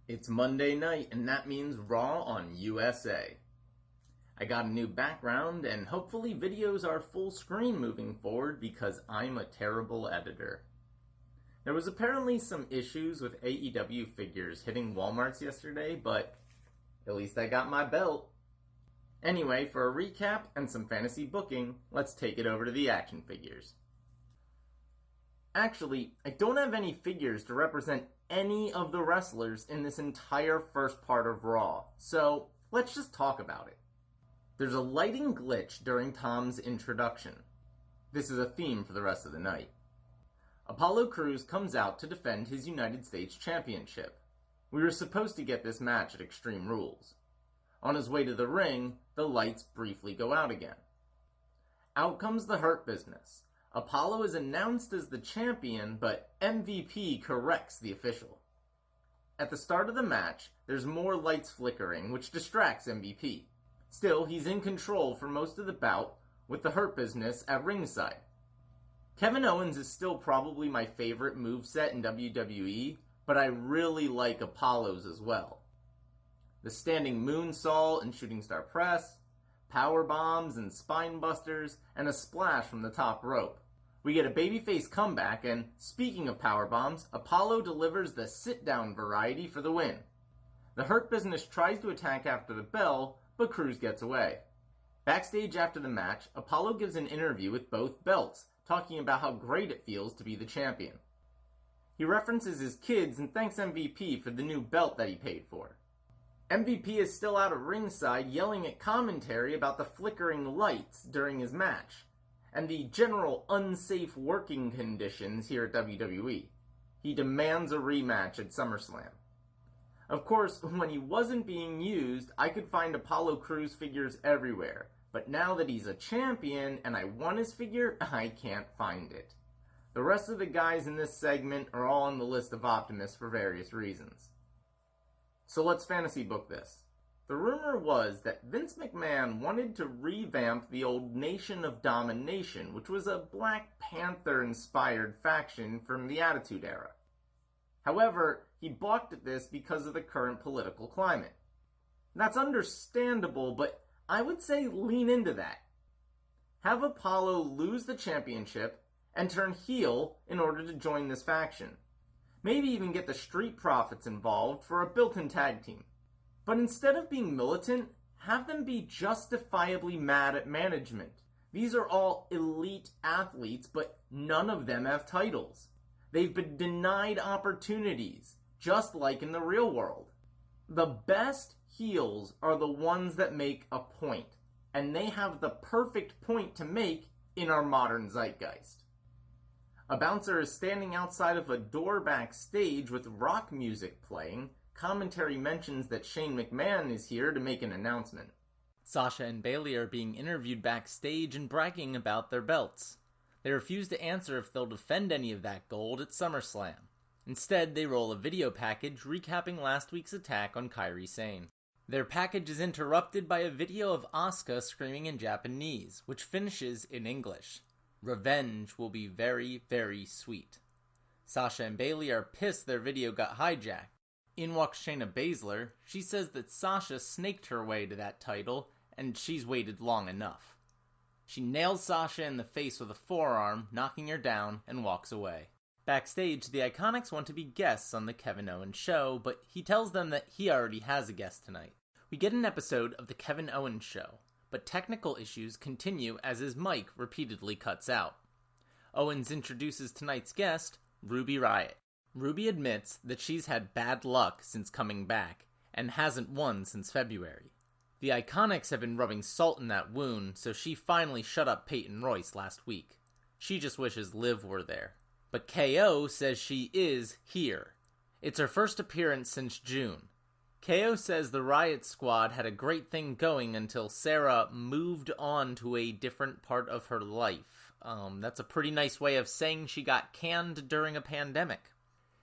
It's Monday night, and that means Raw on USA. I got a new background, and hopefully videos are full screen moving forward because I'm a terrible editor. There was apparently some issues with AEW figures hitting Walmarts yesterday, but at least I got my belt. Anyway, for a recap and some fantasy booking, let's take it over to the action figures. Actually, I don't have any figures to represent any of the wrestlers in this entire first part of Raw, so let's just talk about it. There's a lighting glitch during Tom's introduction. This is a theme for the rest of the night. Apollo Crews comes out to defend his United States Championship. We were supposed to get this match at Extreme Rules. On his way to the ring, the lights briefly go out again. Out comes the Hurt Business. Apollo is announced as the champion, but MVP corrects the official. At the start of the match, there's more lights flickering, which distracts MVP. Still, he's in control for most of the bout, with the Hurt Business at ringside. Kevin Owens is still probably my favorite moveset in WWE, but I really like Apollo's as well. The standing moonsault and shooting star press, power bombs and spine busters, and a splash from the top rope. We get a babyface comeback, and speaking of power bombs, Apollo delivers the sit-down variety for the win. The Hurt Business tries to attack after the bell, but Crews gets away. Backstage after the match, Apollo gives an interview with both belts, talking about how great it feels to be the champion. He references his kids and thanks MVP for the new belt that he paid for. MVP is still out of ringside yelling at commentary about the flickering lights during his match and the general unsafe working conditions here at WWE. He demands a rematch at SummerSlam. Of course, when he wasn't being used, I could find Apollo Crews figures everywhere, but now that he's a champion and I want his figure, I can't find it. The rest of the guys in this segment are all on the list of Optimus for various reasons. So let's fantasy book this. The rumor was that Vince McMahon wanted to revamp the old Nation of Domination, which was a Black Panther-inspired faction from the Attitude Era. However, he balked at this because of the current political climate. That's understandable, but I would say lean into that. Have Apollo lose the championship and turn heel in order to join this faction. Maybe even get the Street Profits involved for a built-in tag team. But instead of being militant, have them be justifiably mad at management. These are all elite athletes, but none of them have titles. They've been denied opportunities, just like in the real world. The best heels are the ones that make a point, and they have the perfect point to make in our modern zeitgeist. A bouncer is standing outside of a door backstage with rock music playing. Commentary mentions that Shane McMahon is here to make an announcement. Sasha and Bayley are being interviewed backstage and bragging about their belts. They refuse to answer if they'll defend any of that gold at SummerSlam. Instead, they roll a video package recapping last week's attack on Kairi Sane. Their package is interrupted by a video of Asuka screaming in Japanese, which finishes in English. Revenge will be very, very sweet. Sasha and Bayley are pissed their video got hijacked. In walks Shayna Baszler. She says that Sasha snaked her way to that title, and she's waited long enough. She nails Sasha in the face with a forearm, knocking her down, and walks away. Backstage, the Iconics want to be guests on the Kevin Owens show, but he tells them that he already has a guest tonight. We get an episode of the Kevin Owens show, but technical issues continue as his mic repeatedly cuts out. Owens introduces tonight's guest, Ruby Riott. Ruby admits that she's had bad luck since coming back, and hasn't won since February. The Iconics have been rubbing salt in that wound, so she finally shut up Peyton Royce last week. She just wishes Liv were there. But KO says she is here. It's her first appearance since June. KO says the Riott Squad had a great thing going until Sarah moved on to a different part of her life. That's a pretty nice way of saying she got canned during a pandemic.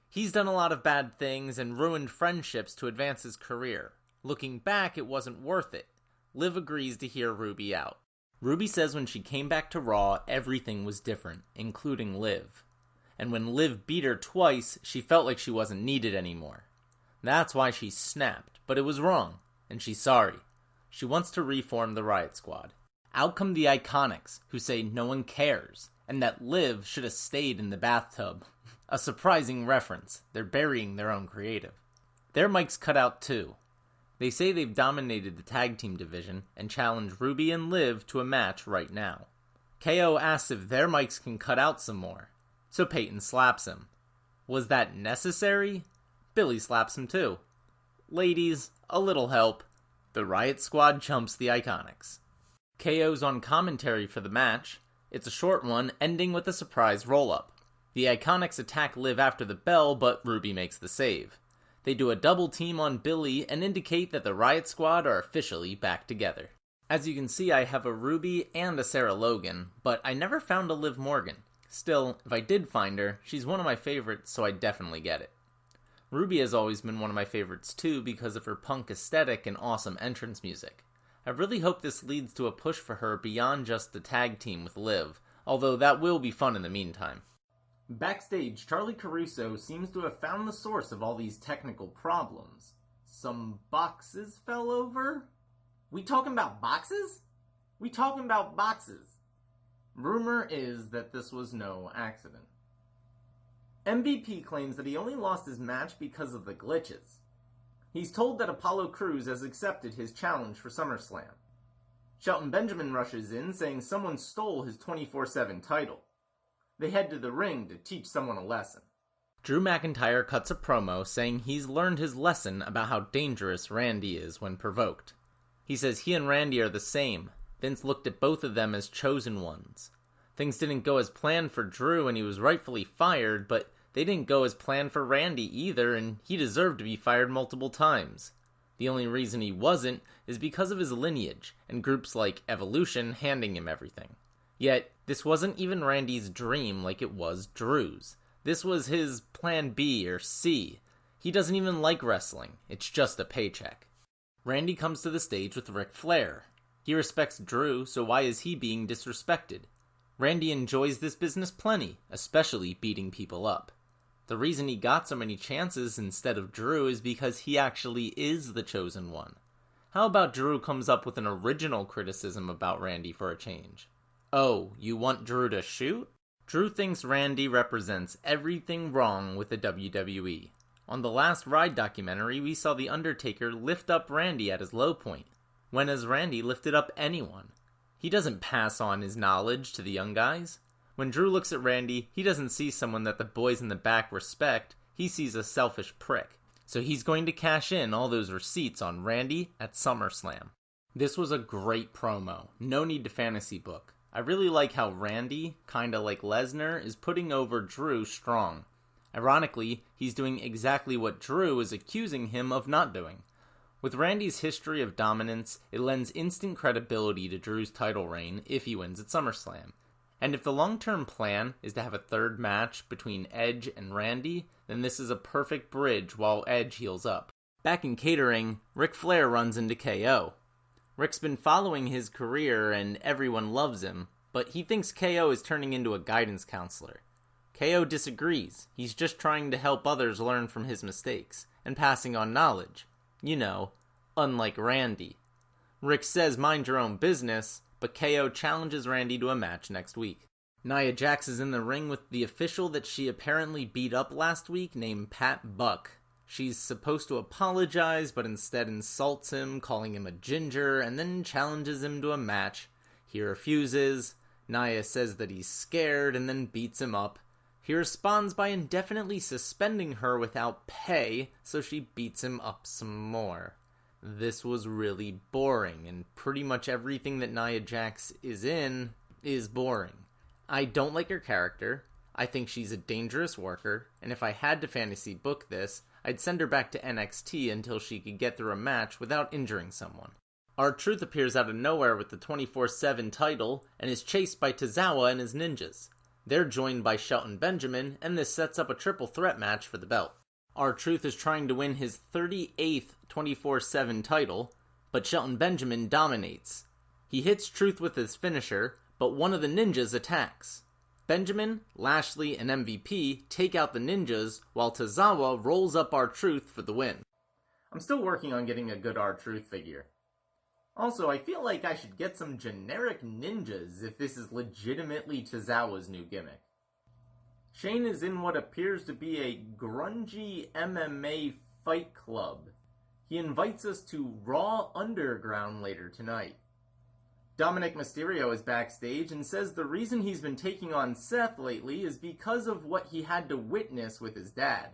He's done a lot of bad things and ruined friendships to advance his career. Looking back, it wasn't worth it. Liv agrees to hear Ruby out. Ruby says when she came back to Raw, everything was different, including Liv. And when Liv beat her twice, she felt like she wasn't needed anymore. That's why she snapped, but it was wrong, and she's sorry. She wants to reform the Riot Squad. Out come the Iconics, who say no one cares, and that Liv should have stayed in the bathtub. A surprising reference. They're burying their own creative. Their mics cut out too. They say they've dominated the tag team division and challenge Ruby and Liv to a match right now. KO asks if their mics can cut out some more, so Peyton slaps him. Was that necessary? Billy slaps him too. Ladies, a little help. The Riot Squad chumps the Iconics. KO's on commentary for the match. It's a short one, ending with a surprise roll-up. The Iconics attack Liv after the bell, but Ruby makes the save. They do a double team on Billy and indicate that the Riot Squad are officially back together. As you can see, I have a Ruby and a Sarah Logan, but I never found a Liv Morgan. Still, if I did find her, she's one of my favorites, so I definitely get it. Ruby has always been one of my favorites too because of her punk aesthetic and awesome entrance music. I really hope this leads to a push for her beyond just the tag team with Liv, although that will be fun in the meantime. Backstage, Charlie Caruso seems to have found the source of all these technical problems. Some boxes fell over? We talking about boxes? We talking about boxes. Rumor is that this was no accident. MVP claims that he only lost his match because of the glitches. He's told that Apollo Crews has accepted his challenge for SummerSlam. Shelton Benjamin rushes in, saying someone stole his 24/7 title. They head to the ring to teach someone a lesson. Drew McIntyre cuts a promo saying he's learned his lesson about how dangerous Randy is when provoked. He says he and Randy are the same. Vince looked at both of them as chosen ones. Things didn't go as planned for Drew and he was rightfully fired, but they didn't go as planned for Randy either, and he deserved to be fired multiple times. The only reason he wasn't is because of his lineage, and groups like Evolution handing him everything. Yet, this wasn't even Randy's dream like it was Drew's. This was his plan B or C. He doesn't even like wrestling, it's just a paycheck. Randy comes to the stage with Ric Flair. He respects Drew, so why is he being disrespected? Randy enjoys this business plenty, especially beating people up. The reason he got so many chances instead of Drew is because he actually is the chosen one. How about Drew comes up with an original criticism about Randy for a change? Oh, you want Drew to shoot? Drew thinks Randy represents everything wrong with the WWE. On the last Ride documentary, we saw The Undertaker lift up Randy at his low point. When has Randy lifted up anyone? He doesn't pass on his knowledge to the young guys. When Drew looks at Randy, he doesn't see someone that the boys in the back respect, he sees a selfish prick. So he's going to cash in all those receipts on Randy at SummerSlam. This was a great promo. No need to fantasy book. I really like how Randy, kinda like Lesnar, is putting over Drew strong. Ironically, he's doing exactly what Drew is accusing him of not doing. With Randy's history of dominance, it lends instant credibility to Drew's title reign if he wins at SummerSlam. And if the long-term plan is to have a third match between Edge and Randy, then this is a perfect bridge while Edge heals up. Back in catering, Ric Flair runs into KO. Ric's been following his career and everyone loves him, but he thinks KO is turning into a guidance counselor. KO disagrees. He's just trying to help others learn from his mistakes, and passing on knowledge. You know, unlike Randy. Ric says mind your own business, but KO challenges Randy to a match next week. Nia Jax is in the ring with the official that she apparently beat up last week named Pat Buck. She's supposed to apologize, but instead insults him, calling him a ginger, and then challenges him to a match. He refuses. Nia says that he's scared, and then beats him up. He responds by indefinitely suspending her without pay, so she beats him up some more. This was really boring, and pretty much everything that Nia Jax is in is boring. I don't like her character. I think she's a dangerous worker, and if I had to fantasy book this, I'd send her back to NXT until she could get through a match without injuring someone. R-Truth appears out of nowhere with the 24/7 title and is chased by Tozawa and his ninjas. They're joined by Shelton Benjamin, and this sets up a triple threat match for the belt. R-Truth is trying to win his 38th 24/7 title, but Shelton Benjamin dominates. He hits Truth with his finisher, but one of the ninjas attacks. Benjamin, Lashley, and MVP take out the ninjas, while Tozawa rolls up R-Truth for the win. I'm still working on getting a good R-Truth figure. Also, I feel like I should get some generic ninjas if this is legitimately Tozawa's new gimmick. Shane is in what appears to be a grungy MMA fight club. He invites us to Raw Underground later tonight. Dominic Mysterio is backstage and says the reason he's been taking on Seth lately is because of what he had to witness with his dad.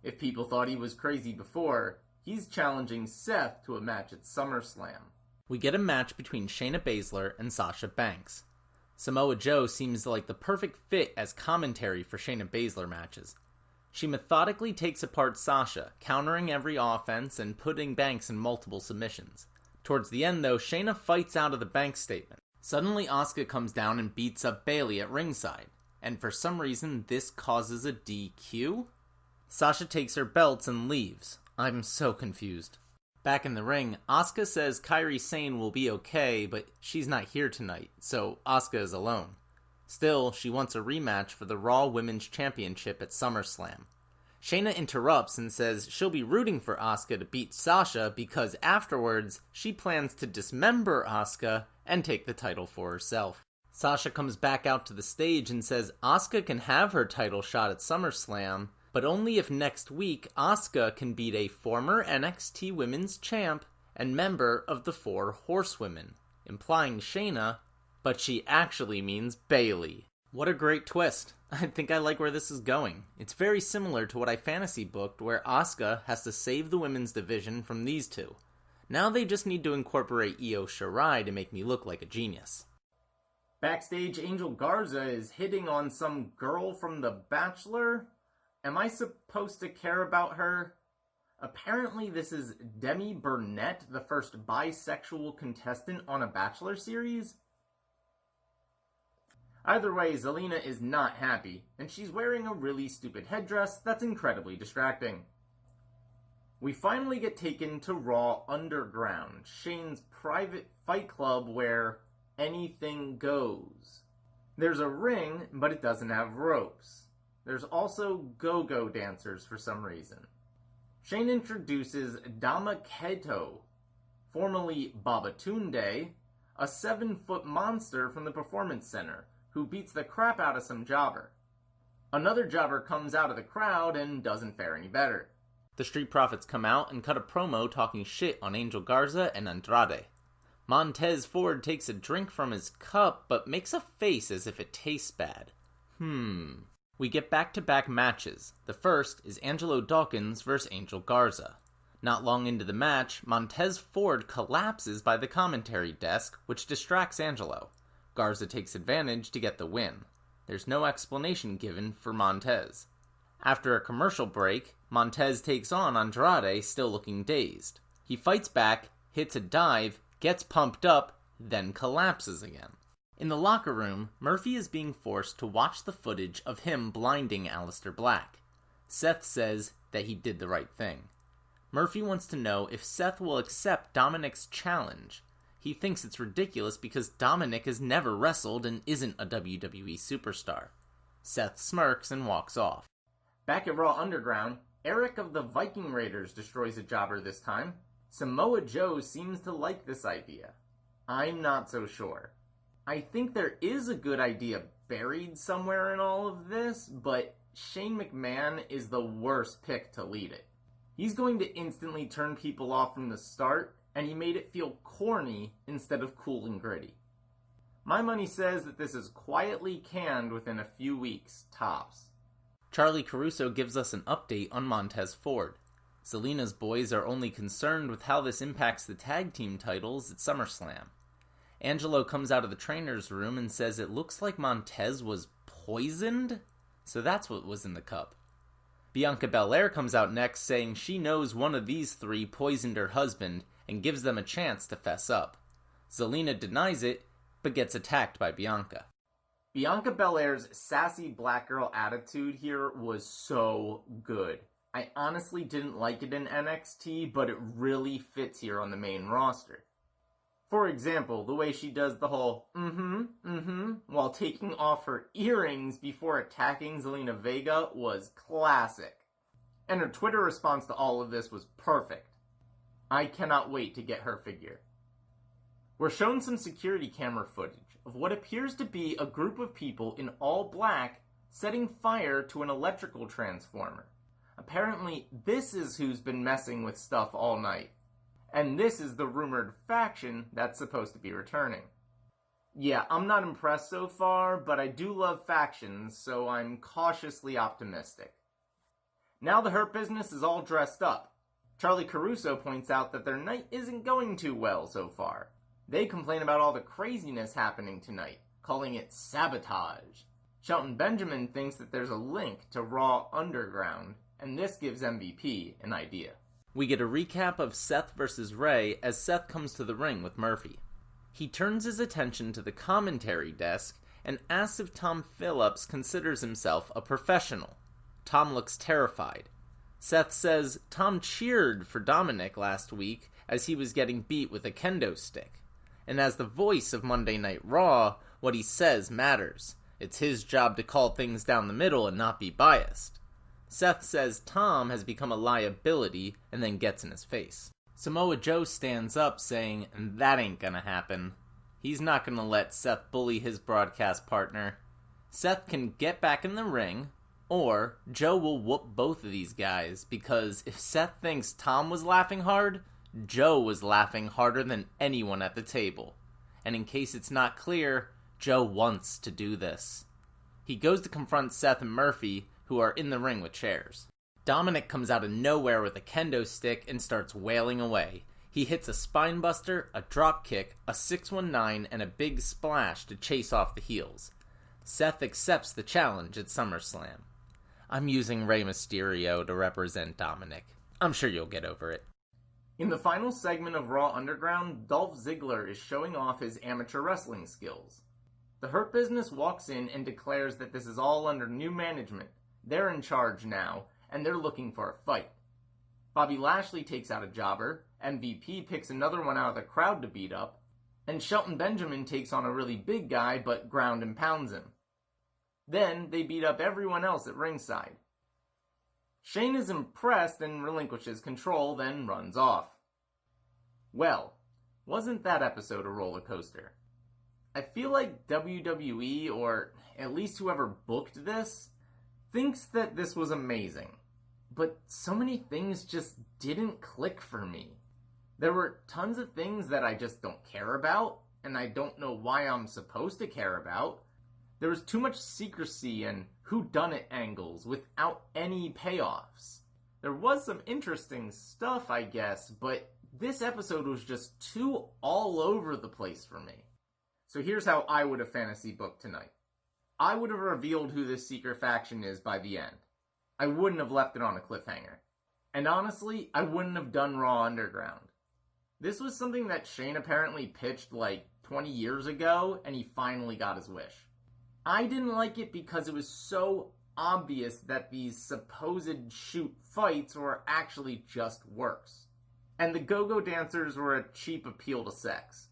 If people thought he was crazy before, he's challenging Seth to a match at SummerSlam. We get a match between Shayna Baszler and Sasha Banks. Samoa Joe seems like the perfect fit as commentary for Shayna Baszler matches. She methodically takes apart Sasha, countering every offense and putting Banks in multiple submissions. Towards the end, though, Shayna fights out of the Banks statement. Suddenly, Asuka comes down and beats up Bayley at ringside, and for some reason, this causes a DQ? Sasha takes her belts and leaves. I'm so confused. Back in the ring, Asuka says Kairi Sane will be okay, but she's not here tonight, so Asuka is alone. Still, she wants a rematch for the Raw Women's Championship at SummerSlam. Shayna interrupts and says she'll be rooting for Asuka to beat Sasha because afterwards, she plans to dismember Asuka and take the title for herself. Sasha comes back out to the stage and says Asuka can have her title shot at SummerSlam, but only if next week Asuka can beat a former NXT Women's Champ and member of the Four Horsewomen, implying Shayna, but she actually means Bayley. What a great twist. I think I like where this is going. It's very similar to what I fantasy booked where Asuka has to save the women's division from these two. Now they just need to incorporate Io Shirai to make me look like a genius. Backstage, Angel Garza is hitting on some girl from The Bachelor. Am I supposed to care about her? Apparently this is Demi Burnett, the first bisexual contestant on a Bachelor series. Either way, Zelina is not happy, and she's wearing a really stupid headdress that's incredibly distracting. We finally get taken to Raw Underground, Shane's private fight club where anything goes. There's a ring, but it doesn't have ropes. There's also go-go dancers for some reason. Shane introduces Dama Keto, formerly Babatunde, a 7-foot monster from the Performance Center, who beats the crap out of some jobber. Another jobber comes out of the crowd and doesn't fare any better. The Street Profits come out and cut a promo talking shit on Angel Garza and Andrade. Montez Ford takes a drink from his cup, but makes a face as if it tastes bad. We get back-to-back matches. The first is Angelo Dawkins vs. Angel Garza. Not long into the match, Montez Ford collapses by the commentary desk, which distracts Angelo. Garza takes advantage to get the win. There's no explanation given for Montez. After a commercial break, Montez takes on Andrade, still looking dazed. He fights back, hits a dive, gets pumped up, then collapses again. In the locker room, Murphy is being forced to watch the footage of him blinding Aleister Black. Seth says that he did the right thing. Murphy wants to know if Seth will accept Dominic's challenge. He thinks it's ridiculous because Dominic has never wrestled and isn't a WWE superstar. Seth smirks and walks off. Back at Raw Underground, Eric of the Viking Raiders destroys a jobber this time. Samoa Joe seems to like this idea. I'm not so sure. I think there is a good idea buried somewhere in all of this, but Shane McMahon is the worst pick to lead it. He's going to instantly turn people off from the start, and he made it feel corny instead of cool and gritty. My money says that this is quietly canned within a few weeks, tops. Charlie Caruso gives us an update on Montez Ford. Zelina's boys are only concerned with how this impacts the tag team titles at SummerSlam. Angelo comes out of the trainer's room and says it looks like Montez was poisoned, so that's what was in the cup. Bianca Belair comes out next saying she knows one of these three poisoned her husband and gives them a chance to fess up. Zelina denies it, but gets attacked by Bianca. Bianca Belair's sassy black girl attitude here was so good. I honestly didn't like it in NXT, but it really fits here on the main roster. For example, the way she does the whole while taking off her earrings before attacking Zelina Vega was classic. And her Twitter response to all of this was perfect. I cannot wait to get her figure. We're shown some security camera footage of what appears to be a group of people in all black setting fire to an electrical transformer. Apparently, this is who's been messing with stuff all night. And this is the rumored faction that's supposed to be returning. Yeah, I'm not impressed so far, but I do love factions, so I'm cautiously optimistic. Now the Hurt Business is all dressed up. Charlie Caruso points out that their night isn't going too well so far. They complain about all the craziness happening tonight, calling it sabotage. Shelton Benjamin thinks that there's a link to Raw Underground, and this gives MVP an idea. We get a recap of Seth versus Ray as Seth comes to the ring with Murphy. He turns his attention to the commentary desk and asks if Tom Phillips considers himself a professional. Tom looks terrified. Seth says Tom cheered for Dominic last week as he was getting beat with a kendo stick. And as the voice of Monday Night Raw, what he says matters. It's his job to call things down the middle and not be biased. Seth says Tom has become a liability and then gets in his face. Samoa Joe stands up saying, that ain't gonna happen. He's not gonna let Seth bully his broadcast partner. Seth can get back in the ring, or Joe will whoop both of these guys, because if Seth thinks Tom was laughing hard, Joe was laughing harder than anyone at the table. And in case it's not clear, Joe wants to do this. He goes to confront Seth and Murphy, who are in the ring with chairs. Dominic comes out of nowhere with a kendo stick and starts wailing away. He hits a spinebuster, a drop kick, a 619, and a big splash to chase off the heels. Seth accepts the challenge at SummerSlam. I'm using Rey Mysterio to represent Dominic. I'm sure you'll get over it. In the final segment of Raw Underground, Dolph Ziggler is showing off his amateur wrestling skills. The Hurt Business walks in and declares that this is all under new management. They're in charge now, and they're looking for a fight. Bobby Lashley takes out a jobber, MVP picks another one out of the crowd to beat up, and Shelton Benjamin takes on a really big guy but ground and pounds him. Then they beat up everyone else at ringside. Shane is impressed and relinquishes control, then runs off. Well, wasn't that episode a roller coaster? I feel like WWE, or at least whoever booked this, thinks that this was amazing. But so many things just didn't click for me. There were tons of things that I just don't care about, and I don't know why I'm supposed to care about. There was too much secrecy and whodunit angles without any payoffs. There was some interesting stuff, I guess, but this episode was just too all over the place for me. So here's how I would have fantasy booked tonight. I would have revealed who this secret faction is by the end. I wouldn't have left it on a cliffhanger. And honestly, I wouldn't have done Raw Underground. This was something that Shane apparently pitched like 20 years ago, and he finally got his wish. I didn't like it because it was so obvious that these supposed shoot fights were actually just works. And the go-go dancers were a cheap appeal to sex.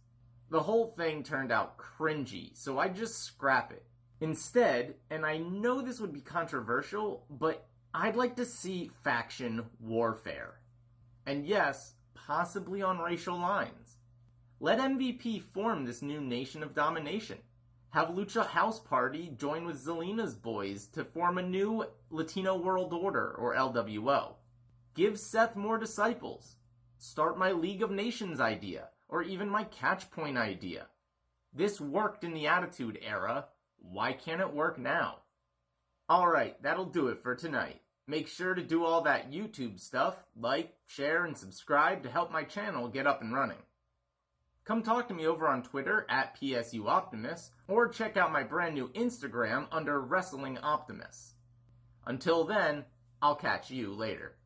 The whole thing turned out cringy, so I just scrap it. Instead, and I know this would be controversial, but I'd like to see faction warfare. And yes, possibly on racial lines. Let MVP form this new nation of domination. Have Lucha House Party join with Zelina's boys to form a new Latino World Order, or LWO. Give Seth more disciples. Start my League of Nations idea, or even my Catchpoint idea. This worked in the Attitude Era. Why can't it work now? Alright, that'll do it for tonight. Make sure to do all that YouTube stuff, like, share, and subscribe to help my channel get up and running. Come talk to me over on Twitter at PSUOptimus, or check out my brand new Instagram under Wrestling Optimus. Until then, I'll catch you later.